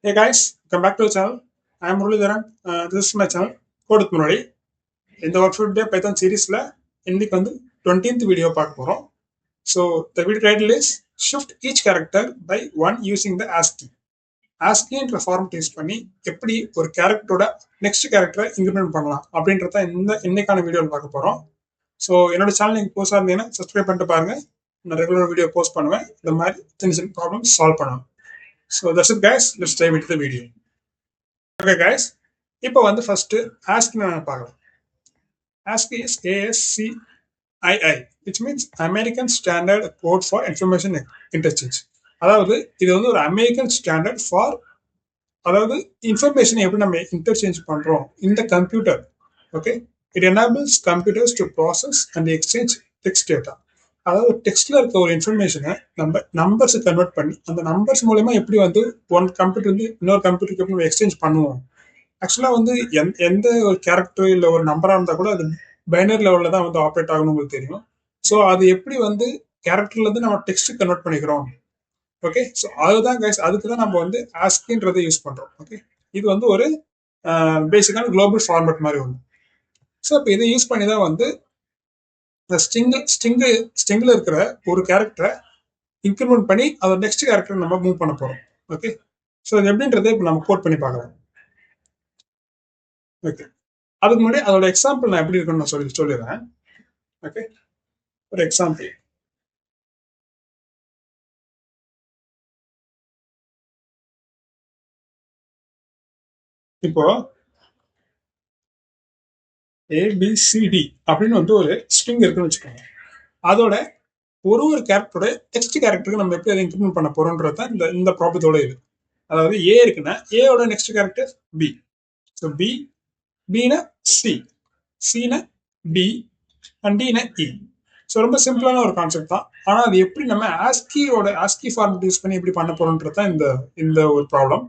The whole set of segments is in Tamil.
Hey guys, come back to the channel. I am Muralidharan. This is my channel. கோடுக்கு முன்னாடி இந்த ஒர்க் டே பைத்தான் சீரீஸ்ல இன்னைக்கு வந்து 20th வீடியோ பார்க்க போறோம். So the video title is shift each character by one using the ASCII. ஆஸ்கின்ற ஃபார்மெட் யூஸ் பண்ணி எப்படி ஒரு கேரக்டரோட நெக்ஸ்ட் கேரக்டரை இன்க்ரிமெண்ட் பண்ணலாம் அப்படின்றத இன்னைக்கான வீடியோவில் பார்க்க போறோம். ஸோ என்னோட சேனல் நீங்கள் புதுசாக இருந்தீங்கன்னா சப்ஸ்கிரைப் பண்ணிட்டு பாருங்க. நான் ரெகுலர் வீடியோ போஸ்ட் பண்ணுவேன். இந்த மாதிரி சின்ன சின்ன ப்ராப்ளம் சால்வ் பண்ணுவேன். So that's it guys, let's dive into the video. Okay guys, இப்போ வந்து ஃபர்ஸ்ட் ASCII நான் பார்க்கலாம். ASCII is ASCII, which means American Standard Code for Information Interchange. அதாவது இது வந்து ஒரு அமெரிக்கன் ஸ்டாண்டர்ட் ஃபார், அதாவது இன்ஃபர்மேஷன் எப்படி நம்ம இன்டர்சேஞ்ச் பண்றோம் இந்த computer. Okay, it enables computers to process and exchange text data. அதாவது டெக்ஸ்ட்ல இருக்க ஒரு இன்ஃபர்மேஷனை நம்ம நம்பர்ஸ் கன்வெர்ட் பண்ணி அந்த நம்பர்ஸ் மூலயமா எப்படி வந்து ஒன் கம்ப்யூட்டர் வந்து இன்னொரு கம்ப்யூட்டருக்கு எப்படி நம்ம எக்ஸ்சேஞ்ச் பண்ணுவோம். ஆக்சுவலா வந்து எந்த ஒரு கேரக்டர் இல்லை ஒரு நம்பரா இருந்தா கூட அது பைனரி லெவல்ல தான் வந்து ஆப்ரேட் ஆகணும் உங்களுக்கு தெரியும். ஸோ அது எப்படி வந்து கேரக்டர்ல இருந்து நம்ம டெக்ஸ்ட் கன்வெர்ட் பண்ணிக்கிறோம். ஓகே, ஸோ அதுதான் கைஸ், அதுக்கு தான் நம்ம வந்து ஆஸ்கின்றதை யூஸ் பண்றோம். ஓகே, இது வந்து ஒரு பேசிக்கான குளோபல் ஃபார்மேட் மாதிரி ஒன்று. ஸோ இப்போ இதை யூஸ் பண்ணி தான் வந்து ஸ்ட்ரிங்ல இருக்கிற ஒரு கேரக்டரை இன்க்ரிமெண்ட் பண்ணி அதோட நெக்ஸ்ட் கேரக்டர் நம்ம மூவ் பண்ண போறோம். ஓகே, ஸோ அது எப்படின்றத இப்போ நம்ம கோட் பண்ணி பார்க்கலாம். ஓகே, அதுக்கு முன்னாடி அதோட எக்ஸாம்பிள் நான் எப்படி இருக்குன்னு நான் சொல்லிடுறேன். ஓகே, ஒரு எக்ஸாம்பிள். இப்போ ABCD அப்படின்னு வந்து ஒரு ஸ்ட்ரிங் இருக்குன்னு வச்சுக்கோங்க. அதோட ஒரு கேரக்டரோட நெக்ஸ்ட் கேரக்டருக்கு நம்ம எப்படி அதை இன்க்ரிமெண்ட் பண்ண போறோம்ன்றது தான் இந்த ப்ராப்ளத்தோட இது. அதாவது ஏ இருக்குன்னா ஏயோட நெக்ஸ்ட் கேரக்டர் பி. ஸோ பினா சினா டி அண்ட் டினா இ. ஸோ ரொம்ப சிம்பிளான ஒரு கான்செப்ட் தான். ஆனால் அது எப்படி நம்ம ஆஸ்கி ஃபார்மெட் யூஸ் பண்ணி எப்படி பண்ண போறோம்ன்றது தான் இந்த ஒரு ப்ராப்ளம்.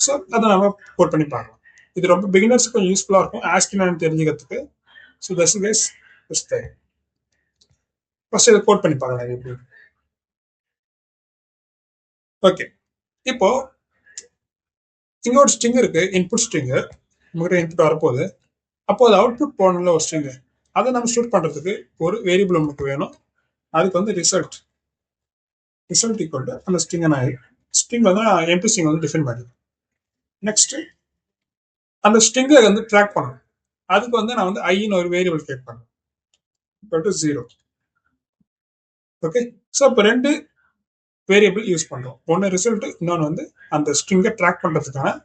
ஸோ அதை நம்ம கோட் பண்ணி பார்க்கலாம். இது ரொம்ப பிகினர்ஸ்க்கு கொஞ்சம் யூஸ்ஃபுல்லாக இருக்கும் ஆஸ்கி நான் தெரிஞ்சுக்கிறதுக்கு. ஸோ தட்ஸ் கைஸ் ஃபர்ஸ்ட் இதை கோட் பண்ணி பார்க்கலாம் எப்படி. ஓகே, இப்போ இங்க ஒரு ஸ்ட்ரிங் இருக்கு, இன்புட் ஸ்ட்ரிங். உங்ககிட்ட இன்புட் வரப்போகுது. அப்போ அது அவுட்புட் போகணும்ல ஒரு ஸ்ட்ரிங். அதை நம்ம ஸ்டோர் பண்றதுக்கு ஒரு வேரியபிள் நமக்கு வேணும். அதுக்கு வந்து ரிசல்ட் ஈக்குவல் டு அந்த ஸ்ட்ரிங்கை நான் வந்து எம்டி ஸ்ட்ரிங் வந்து டிஃபைன் பண்ணி நெக்ஸ்ட் அந்த ஸ்ட்ரிங்கை வந்து ட்ராக் பண்ணணும். அதுக்கு வந்து நான் வந்து ஐன்னு ஒரு வேரியபிள் கிரியேட் பண்ணேன் ஈக்குவல் டு 0. ஓகே, ஸோ இப்போ ரெண்டு வேரியபிள் யூஸ் பண்றோம். ஒன்று ரிசல்ட், இன்னொன்று வந்து அந்த ஸ்ட்ரிங்கை ட்ராக் பண்றதுக்கான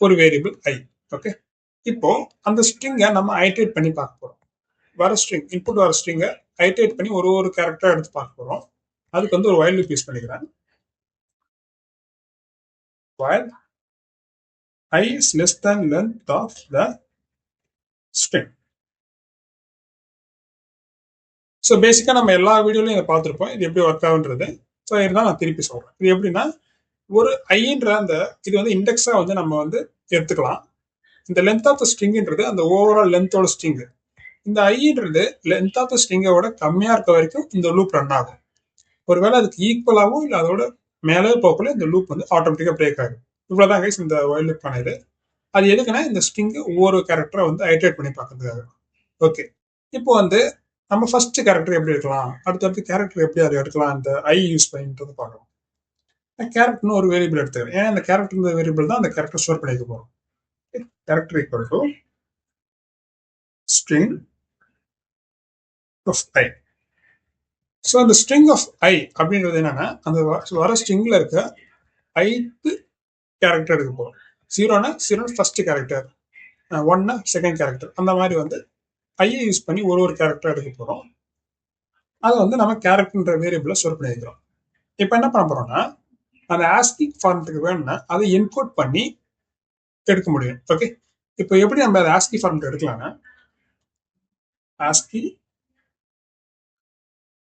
ஒரு வேரியபிள் ஐ. ஓகே, இப்போ அந்த ஸ்ட்ரிங்கை நம்ம ஐட்ரேட் பண்ணி பார்க்க போறோம். வர ஸ்ட்ரிங் இன்புட் வர ஸ்ட்ரிங்கை ஐட்ரேட் பண்ணி ஒரு கேரக்டரா எடுத்து பார்க்க போறோம். அதுக்கு வந்து ஒரு வைல் லூப் யூஸ் பண்ணிக்கிறேன். while I is less than length of the string. So பேசிக்கா நம்ம எல்லா வீடியோலையும் இதை பார்த்துருப்போம் இது எப்படி ஒர்க் ஆகுன்றது. ஸோ இருந்தால் நான் திருப்பி சொல்றேன். இது எப்படின்னா ஒரு ஐன்ற அந்த இது வந்து இண்டெக்ஸா வந்து நம்ம வந்து எடுத்துக்கலாம். இந்த லென்த் ஆஃப் த ஸ்ட்ரிங்ன்றது அந்த ஓவரால் லென்த்தோட ஸ்ட்ரிங். இந்த ஐன்றது லென்த் ஆஃப் த ஸ்ட்ரிங்கோட கம்மியா இருக்க வரைக்கும் இந்த லூப் ரன் ஆகும். ஒருவேளை அதுக்கு ஈக்குவலாகவும் இல்லை அதோட மேலே போகக்குள்ள இந்த லூப் வந்து ஆட்டோமேட்டிக்கா பிரேக் ஆகும். இவ்வளவுதான் கைஸ் இந்த வைல் லூப் பண்ணது. அது எதுக்குன்னா இந்த ஸ்ட்ரிங் ஒவ்வொரு கேரக்டரை வந்து ஐட்ரேட் பண்ணி பார்க்கறதுக்காக. ஓகே, இப்போ வந்து நம்ம ஃபர்ஸ்ட் கேரக்டர் எப்படி எடுக்கலாம், அடுத்தடுத்து கேரக்டர் எப்படி அதை எடுக்கலாம், இந்த ஐ யூஸ் பண்ணிட்டு பார்க்கலாம். கேரக்டர்னு ஒரு வேரியபிள் எடுத்துக்கிறேன். ஏன்னா இந்த கேரக்டர் வேரியபிள் தான் அந்த கேரக்டர் ஸ்டோர் பண்ணிக்க போறோம். Character equal to string of I. So அந்த ஸ்ட்ரிங் ஆஃப் ஐ அப்படின்றது என்னன்னா அந்த வர ஸ்ட்ரிங்ல இருக்க ஐத்து கேரக்டர் எடுக்க போறோம். 0னா ஃபர்ஸ்ட் கேரக்டர், 1னா செகண்ட் கேரக்டர், அந்த மாதிரி வந்து ஐயை யூஸ் பண்ணி ஒரு கேரக்டர் எடுக்க போறோம். அதை வந்து நம்ம கேரக்டர்ன்ற வேரியபிள ஸ்டோர் பண்ணி வைக்கிறோம். இப்போ என்ன பண்ண போறோம்னா அந்த ஆஸ்கி ஃபார்மெட்டுக்கு வேணும்னா அதை என்கோட் பண்ணி எடுக்க முடியும். ஓகே, இப்போ எப்படி நம்ம அதை ஆஸ்கி ஃபார்மெட் எடுக்கலாம்னா ஆஸ்கி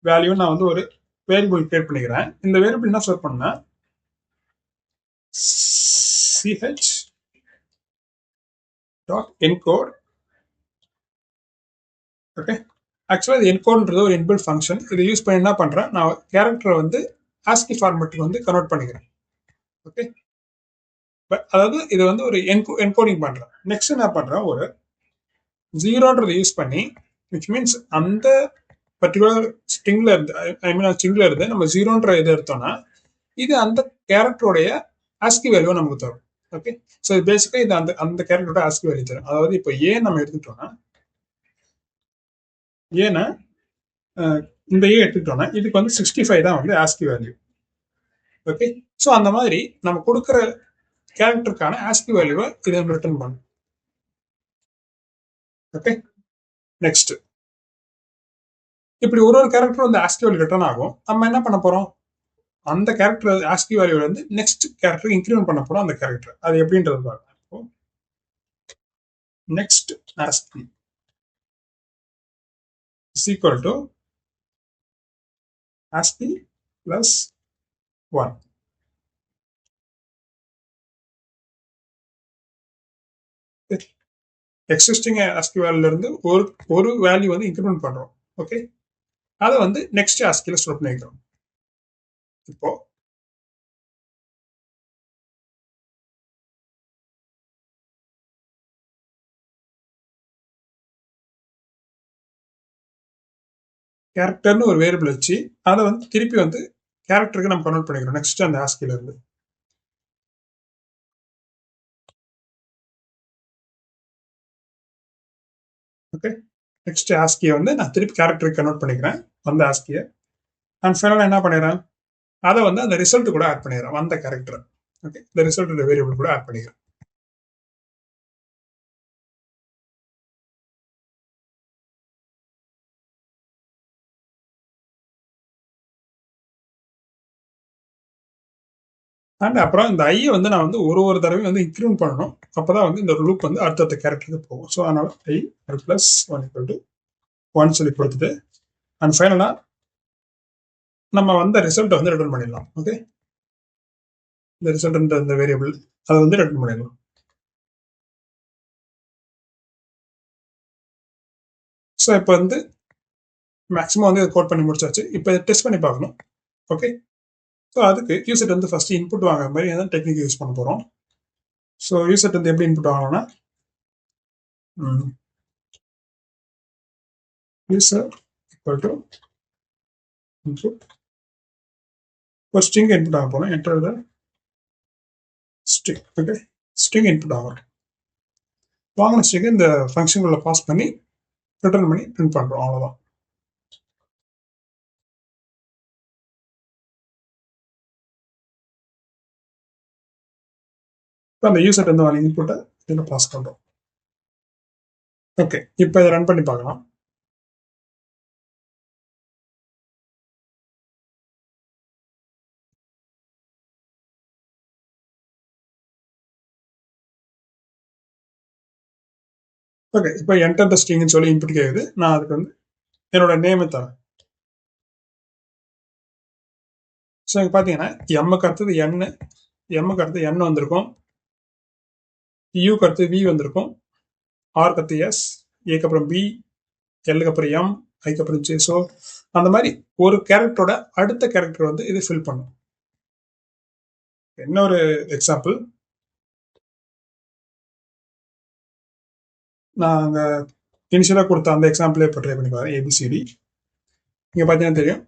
வேல்யூ நான் வந்து ஒரு வேரியபிள் கிரியேட் பண்ணிக்கிறேன். இந்த வேரியபிள் என்ன ஸ்டோர் பண்ணா ch.encode. ஓகே, ஆக்சுவலாக இது என்கோட்ன்றது ஒரு இன்பில்ட் ஃபங்க்ஷன். இதை யூஸ் பண்ணி என்ன பண்றேன், நான் கேரக்டரை வந்து ஆஸ்கி ஃபார்மெட்டுக்கு வந்து கன்வெர்ட் பண்ணிக்கிறேன். ஓகே, அதாவது இது வந்து ஒரு என்கோடிங் பண்றேன். நெக்ஸ்ட் என்ன பண்றேன், ஒரு ஜீரோன்றதை யூஸ் பண்ணி, விச் மீன்ஸ் அந்த பர்டிகுலர் ஸ்ட்ரிங்ல இருந்து, ஐ மீன் ஸ்ட்ரிங்ல இருந்து நம்ம ஜீரோன்ற இதை எடுத்தோம்னா இது அந்த கேரக்டருடைய ஆஸ்கி வேல்யூ நமக்கு தரும். ஓகே, ஸோ பேசிக்கா இது அந்த அந்த கேரக்டரோட ஆஸ்கி வேல்யூ தரும். அதாவது இப்போ ஏன் நம்ம எடுத்துட்டோம்னா, ஏன்னா இந்த ஏ எடுத்துக்கிட்டோம்னா இதுக்கு வந்து 65 தான் வந்து ஆஸ்கி வேல்யூ. ஓகே, ஸோ அந்த மாதிரி நம்ம கொடுக்குற கேரக்டருக்கான ஆஸ்கி வேல்யூவை இதை ரிட்டர்ன் பண்ணும். ஓகே, நெக்ஸ்ட் இப்படி ஒரு கேரக்டர் வந்து ஆஸ்கி வேல்யூ ரிட்டர்ன் ஆகும். நம்ம என்ன பண்ண போறோம், அந்த கேரக்டர் ஆஸ்கி வேல்யூ வந்து நெக்ஸ்ட் கேரக்டர் இன்க்ரிமெண்ட் பண்ண போறோம். அந்த கேரக்டர் அது எப்படின்றது பார்க்கலாம். Next ASCII is equal to ASCII plus 1. Existing ASCII வேல்யூல இருந்து ஒரு வேல்யூ வந்து இன்க்ரிமெண்ட் பண்றோம். ஓகே, அதை வந்து நெக்ஸ்ட் ASCIIல ஸ்டோர் பண்ணிக்கிறோம். இப்போ கேரக்டர்னு ஒரு வேரியபிள் வச்சு அதை வந்து திருப்பி வந்து கேரக்டருக்கு நம்ம கன்வெர்ட் பண்ணிக்கிறோம் நெக்ஸ்ட் அந்த ASCIIல இருந்து. ஓகே, நெக்ஸ்ட் ASCII வந்து நான் திருப்பி கேரக்டருக்கு கன்வெர்ட் பண்ணிக்கிறேன் அந்த ASCII. அண்ட் ஃபைனலாக என்ன பண்ணிடுறேன், அதை வந்து அந்த ரிசல்ட் கூட ஆட் பண்ணிடுறேன் அந்த கேரக்டர். ஓகே, இந்த ரிசல்ட் வேரியபிள் கூட ஆட் பண்ணிக்கிறேன். அண்ட் அப்புறம் இந்த ஐயை வந்து நான் வந்து ஒரு தடவையும் வந்து இன்க்ரிமெண்ட் பண்ணணும். அப்போதான் வந்து இந்த லூப் வந்து அடுத்தடுத்த கேரக்டருக்கு போகும். ஸோ அதனால ஐ பிளஸ் 1 ஈக்குவல் டு 1 சொல்லி கொடுத்துட்டு அண்ட் ஃபைனலாக நம்ம வந்த ரிசல்ட்டை வந்து ரிட்டர்ன் பண்ணிடலாம். ஓகே, இந்த ரிசல்ட் இந்த வேரியபிள் அதை வந்து ரிட்டர்ன் பண்ணிடலாம். ஸோ இப்போ வந்து மேக்ஸிமம் வந்து கோட் பண்ணி முடிச்சாச்சு. இப்போ டெஸ்ட் பண்ணி பார்க்கணும். ஓகே, ஸோ அதுக்கு யூசெட் வந்து ஃபர்ஸ்ட் இன்புட் வாங்குற மாதிரி ஏதாவது டெக்னிக் யூஸ் பண்ண போகிறோம். ஸோ யூசெட் வந்து எப்படி இன்புட் வாங்கணும்னா, யூசர் ஈக்குவல் டு இன்புட் ஒரு ஸ்ட்ரிங் இன்புட் ஆக போகிறோம். என்டர் த ஸ்ட்ரிங். ஓகே, ஸ்ட்ரிங் இன்புட் ஆகும். வாங்கின ஸ்ட்ரிங்கை இந்த ஃபங்க்ஷனுக்குள்ள பாஸ் பண்ணி ரிட்டர்ன் பண்ணி பிரிண்ட் பண்ணுறோம். அவ்வளோதான். இப்போ அந்த யூசர் வந்து வாங்க இன்புட்டை இதில் பாஸ் பண்ணுறோம். ஓகே, இப்போ இதை ரன் பண்ணி பார்க்கலாம். ஓகே, இப்போ என்டர் த ஸ்ட்ரிங்னு சொல்லி இன்புட் கேட்குது. நான் அதுக்கு வந்து என்னோட நேமை தரேன். ஸோ இங்கே பார்த்தீங்கன்னா எம்முக்கு அடுத்தது என்னு, எம்முக்கு அடுத்து என் வந்திருக்கும், யூக்கு அடுத்து வி வந்திருக்கும், ஆருக்கு அடுத்து எஸ், ஏக்கு அப்புறம் பி, எல்லுக்கு அப்புறம் எம், ஐக்கு அப்புறம் ஜே. ஸோ அந்த மாதிரி ஒரு கேரக்டரோட அடுத்த கேரக்டர் வந்து இது ஃபில் பண்ணும். இன்னொரு எக்ஸாம்பிள் நான் அங்கே இனிஷியலாக கொடுத்த அந்த எக்ஸாம்பிளே இப்போ ட்ரை பண்ணி பாருங்க. ஏபிசிடி இங்கே பார்த்தீங்கன்னா தெரியும்,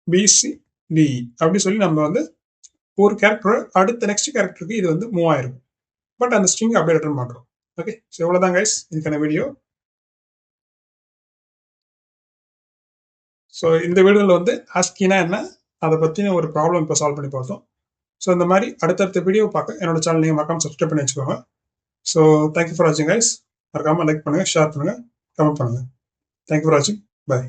பிசிடி அப்படி சொல்லி நம்ம வந்து ஒரு கேரக்டரோட அடுத்த நெக்ஸ்ட் கேரக்டருக்கு இது வந்து மூவ் ஆயிருக்கும். பட் அந்த ஸ்ட்ரிங் அப்படியே ரிட்டர்ன் பண்ணுறோம். ஓகே, ஸோ இவ்வளோதான் கைஸ் இதுக்கான வீடியோ. ஸோ இந்த வீடியோவில் வந்து ஆஸ்கினா என்ன அதை பற்றின ஒரு ப்ராப்ளம் இப்போ சால்வ் பண்ணி பார்த்தோம். ஸோ இந்த மாதிரி அடுத்தடுத்த வீடியோ பார்க்க என்னோட சேனல் நீங்கள் மறக்காம சப்ஸ்கிரைப் பண்ணி வச்சுக்கோங்க. ஸோ தேங்க்யூ ஃபார் வாட்சிங் கைஸ். மறக்காமல் லைக் பண்ணுங்கள், ஷேர் பண்ணுங்கள், கமெண்ட் பண்ணுங்கள். தேங்க்யூ ஃபார் வாட்சிங். பை.